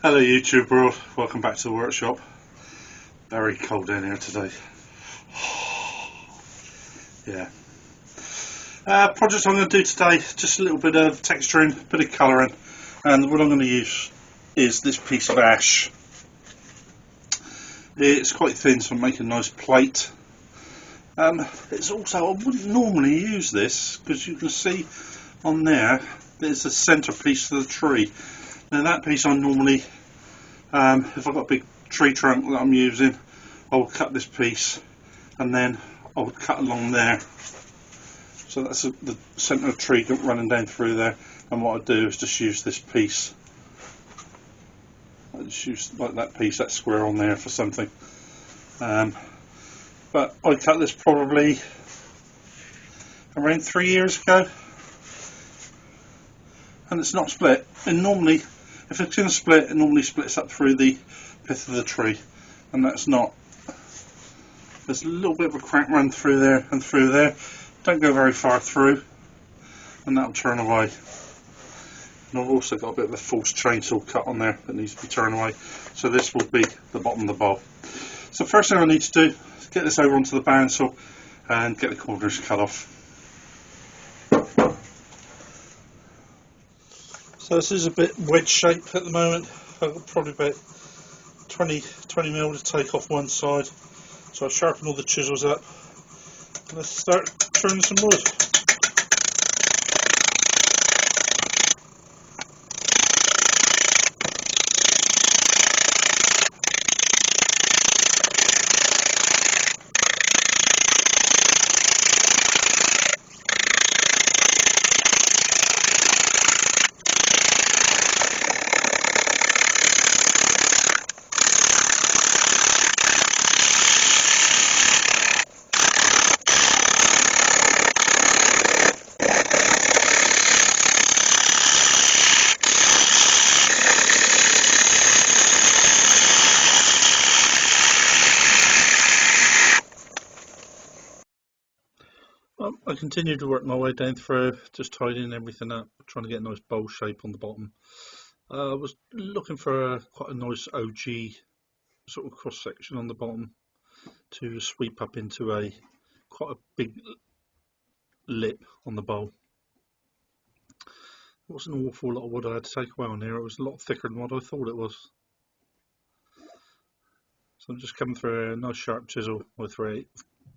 Hello YouTube world, welcome back to the workshop. Very cold in here today. Yeah. Project I'm going to do today, just a little bit of texturing, a bit of colouring, and what I'm going to use is this piece of ash. It's quite thin, so I'm making a nice plate. It's also, I wouldn't normally use this because you can see on there there's a centrepiece of the tree. Now that piece I normally, if I've got a big tree trunk that I'm using, I will cut this piece and then I would cut along there. So that's the centre of the tree running down through there, and what I do is just use this piece. I just use like that piece, that square on there for something. But I cut this probably around 3 years ago, and it's not split. And normally, if it's going to split, it normally splits up through the pith of the tree, and that's not. There's a little bit of a crack run through there and through there. Don't go very far through, and that'll turn away. And I've also got a bit of a false chainsaw cut on there that needs to be turned away. So this will be the bottom of the bowl. So first thing I need to do is get this over onto the bandsaw and get the corners cut off. So this is a bit wedge shaped at the moment. I've got probably about 20 mil to take off one side. So I'll sharpen all the chisels up. Let's start turning some wood. I continue to work my way down through, just tidying everything up, trying to get a nice bowl shape on the bottom. I was looking for quite a nice OG sort of cross section on the bottom to sweep up into quite a big lip on the bowl. It wasn't an awful lot of wood I had to take away on here. It was a lot thicker than what I thought it was. So I'm just coming through a nice sharp chisel with 3/8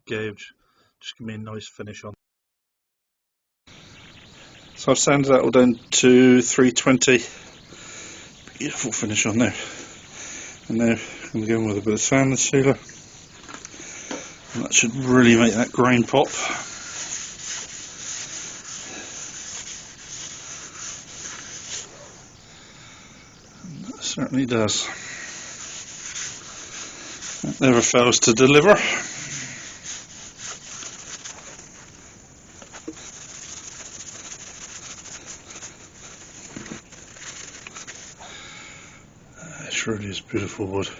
gauge, just give me a nice finish on. So I've sanded that all down to 320. Beautiful finish on there. And now I'm going to go in with a bit of sand and sealer. And that should really make that grain pop. And that certainly does. That never fails to deliver. It really is beautiful wood.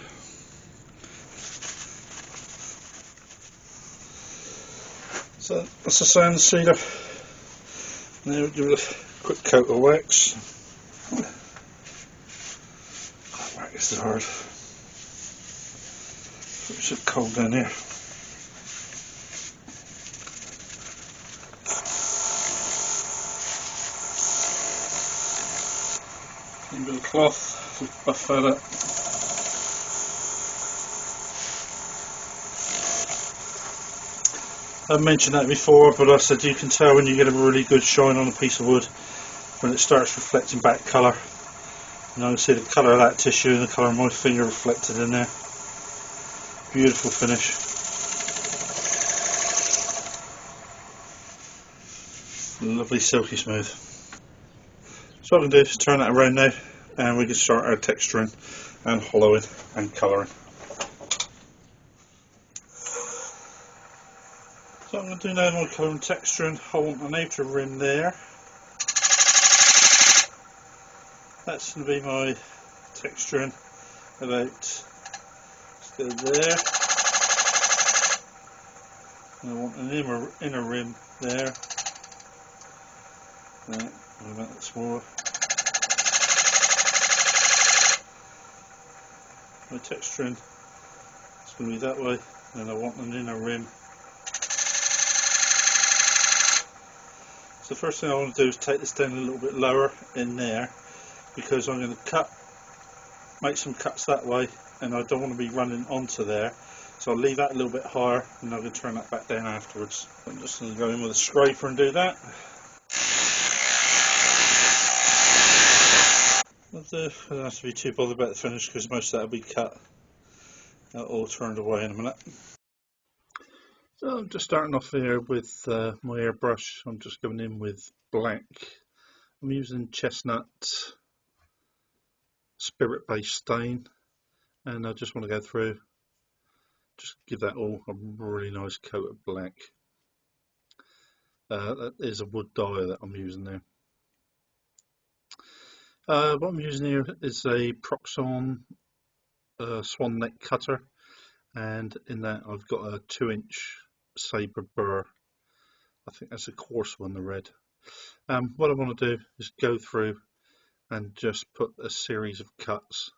So that's the sand sealer. Now we'll give it a quick coat of wax. Wax is hard. It's so cold down here. A bit of cloth, just buff that up. I've mentioned that before, but I said you can tell when you get a really good shine on a piece of wood when it starts reflecting back colour. And I can see the colour of that tissue and the colour of my finger reflected in there. Beautiful finish. Lovely silky smooth. So what I can do is turn that around now and we can start our texturing and hollowing and colouring. So I'm going to do now my colour and texturing. I want an outer rim there. That's going to be my texturing about, let's go there. And I want an inner rim there. That, smaller. my texturing. It's going to be that way, and I want an inner rim. So the first thing I want to do is take this down a little bit lower in there, because I'm going to make some cuts that way, and I don't want to be running onto there. So I'll leave that a little bit higher, and I'm going to turn that back down afterwards. I'm just going to go in with a scraper and do that. I don't have to be too bothered about the finish, because most of that will be cut or turned away in a minute. So I'm just starting off here with my airbrush. I'm just going in with black. I'm using Chestnut spirit based stain, and I just want to go through, just give that all a really nice coat of black. That is a wood dye that I'm using there. What I'm using here is a Proxon swan neck cutter, and in that I've got a 2-inch Saber burr. I think that's a coarse one, the red. What I want to do is go through and just put a series of cuts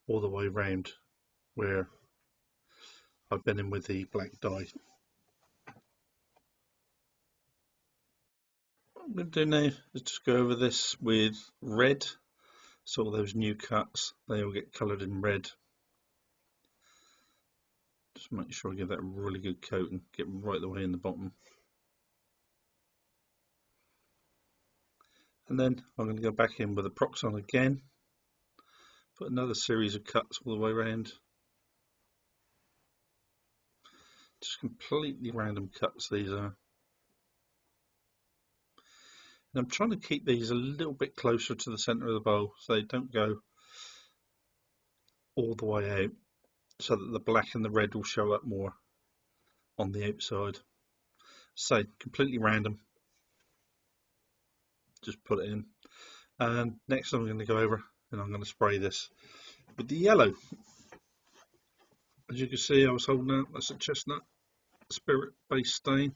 all the way round where I've been in with the black dye. What I'm going to do now is just go over this with red, so all those new cuts, they all get coloured in red. Just make sure I give that a really good coat and get right the way in the bottom. And then I'm going to go back in with a Proxon again, put another series of cuts all the way around. Just completely random cuts these are. And I'm trying to keep these a little bit closer to the centre of the bowl so they don't go all the way out, so that the black and the red will show up more on the outside. So completely random, just put it in. And next I'm going to go over and I'm going to spray this with the yellow. As you can see, I was holding out, that's a Chestnut spirit based stain.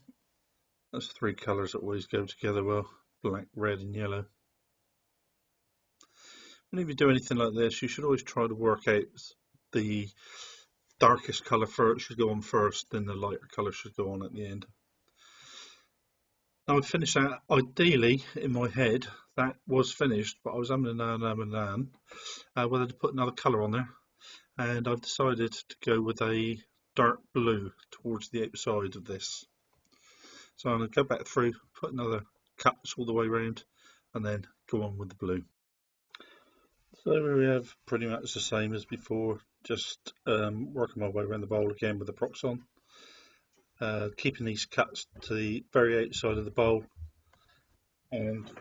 That's 3 colours that always go together well, black, red and yellow. Whenever you do anything like this, you should always try to work out the darkest colour first should go on first, then the lighter colour should go on at the end. I would finish that, ideally in my head that was finished, but I was whether to put another colour on there, and I've decided to go with a dark blue towards the outside of this. So I'm going to go back through, put another cuts all the way around, and then go on with the blue. So we have pretty much the same as before, just working my way around the bowl again with the Proxon. Keeping these cuts to the very outside of the bowl, and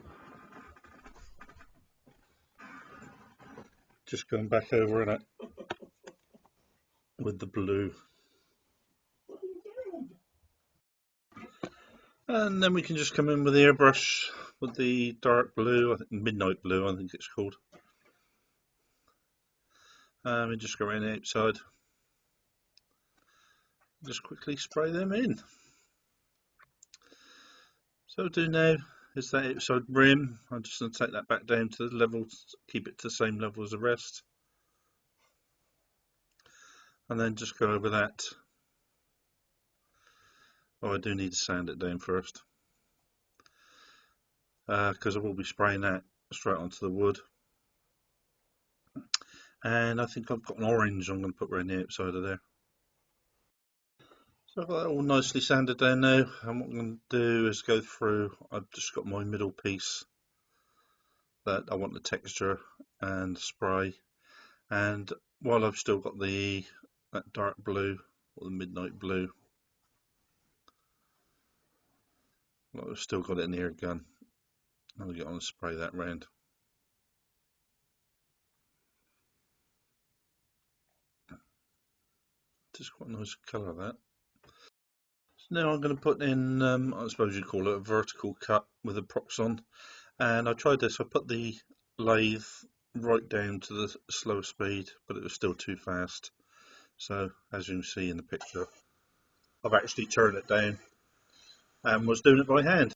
just going back over it with the blue. And then we can just come in with the airbrush with the dark blue, I think midnight blue I think it's called. And just go around the outside. Just quickly spray them in. So what I'll do now is that outside rim, I'm just going to take that back down to the level, keep it to the same level as the rest. And then just go over that. Oh, I do need to sand it down first, because I will be spraying that straight onto the wood. And I think I've got an orange I'm going to put around the outside of there. So I've got that all nicely sanded down now, and what I'm going to do is go through, I've just got my middle piece that I want the texture and spray, and while I've still got that dark blue or the midnight blue, well, I've still got it in the air gun, I'll get on and spray that round. Just quite a nice colour that. So now I'm going to put in, I suppose you'd call it a vertical cut with a Proxon, and I tried this, I put the lathe right down to the slow speed, but it was still too fast. So as you can see in the picture, I've actually turned it down and was doing it by hand.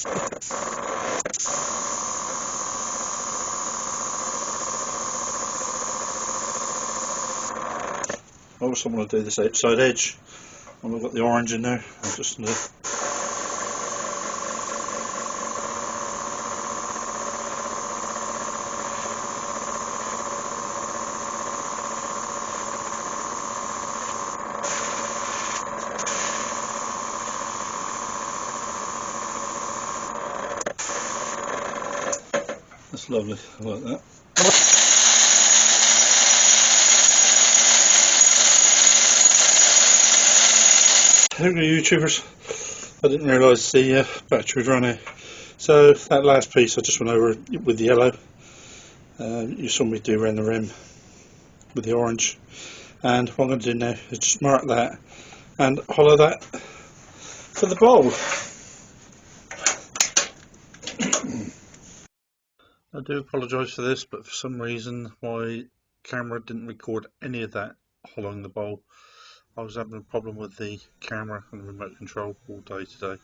I also want to do this outside edge, and I've got the orange in there. I'm just going to that's lovely, I like that. Here we go, YouTubers. I didn't realise the battery would run out. So that last piece I just went over with the yellow. You saw me do around the rim with the orange. And what I'm going to do now is just mark that and hollow that for the bowl. I do apologise for this, but for some reason my camera didn't record any of that hollowing the bowl. I was having a problem with the camera and the remote control all day today.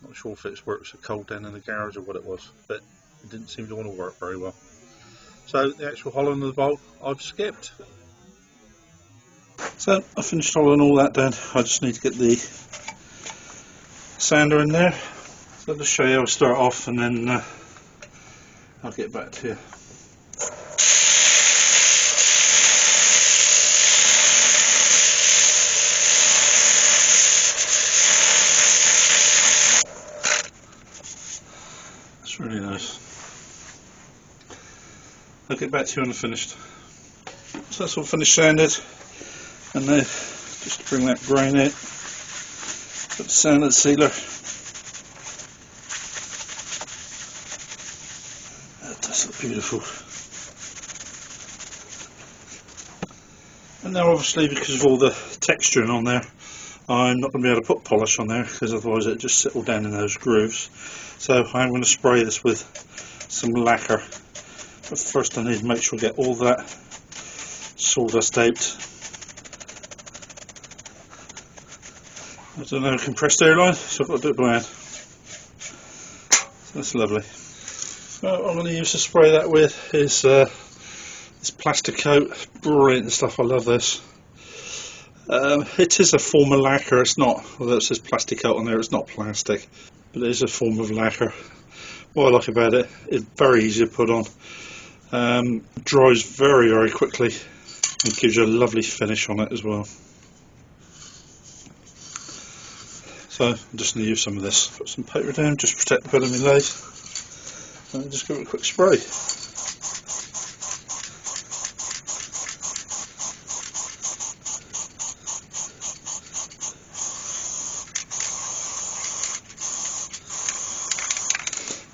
Not sure if it's worked so cold down in the garage or what it was, but it didn't seem to want to work very well. So the actual hollowing of the bowl I've skipped. So I finished hollowing all that down. I just need to get the sander in there. So I'll just show you how I start off, and then I'll get back to you. That's really nice. I'll get back to you when I'm finished. So that's all finished sanded, and now just to bring that grain out, put the sanded sealer. That does look beautiful. And now obviously, because of all the texturing on there, I'm not going to be able to put polish on there, because otherwise it'll just settle down in those grooves. So I'm going to spray this with some lacquer. But first I need to make sure I get all that sawdust out. I don't know, compressed air line, so I've got to do it by hand. So that's lovely. So what I'm going to use to spray that with is this plastic coat. Brilliant stuff, I love this. It is a form of lacquer. It's not, although it says plastic coat on there, it's not plastic, but it is a form of lacquer. What I like about it, it's very easy to put on. Dries very, very quickly and gives you a lovely finish on it as well. So I'm just going to use some of this. Put some paper down, just protect the bed of my lathe, and just give it a quick spray.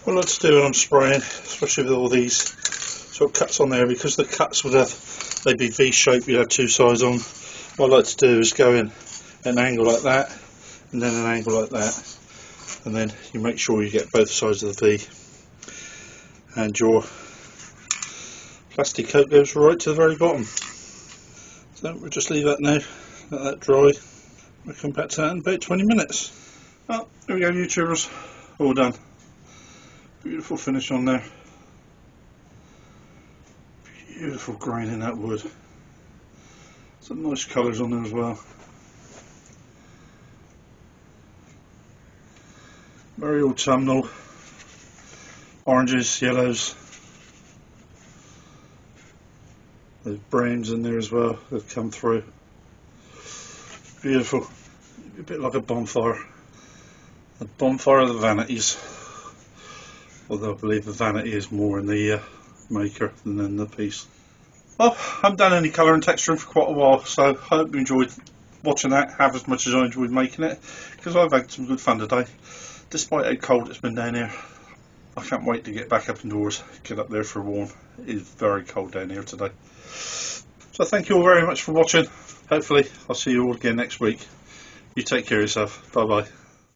What I like to do when I'm spraying, especially with all these sort of cuts on there, because the cuts would have, they'd be V-shaped, you'd have two sides on. What I like to do is go in at an angle like that, and then an angle like that, and then you make sure you get both sides of the V, and your plastic coat goes right to the very bottom. So we'll just leave that now, let that dry. We'll come back to that in about 20 minutes. Well, there we go, YouTubers, all done. Beautiful finish on there. Beautiful grain in that wood. Some nice colours on there as well. Very autumnal. Oranges, yellows. There's browns in there as well that come through. Beautiful. A bit like a bonfire. The bonfire of the Vanities. Although I believe the vanity is more in the maker than in the piece. Well, I haven't done any colour and texturing for quite a while, so I hope you enjoyed watching that, have as much as I enjoyed making it, because I've had some good fun today. Despite how cold it's been down here, I can't wait to get back up indoors, get up there for a warm. It is very cold down here today. So thank you all very much for watching. Hopefully I'll see you all again next week. You take care of yourself. Bye bye.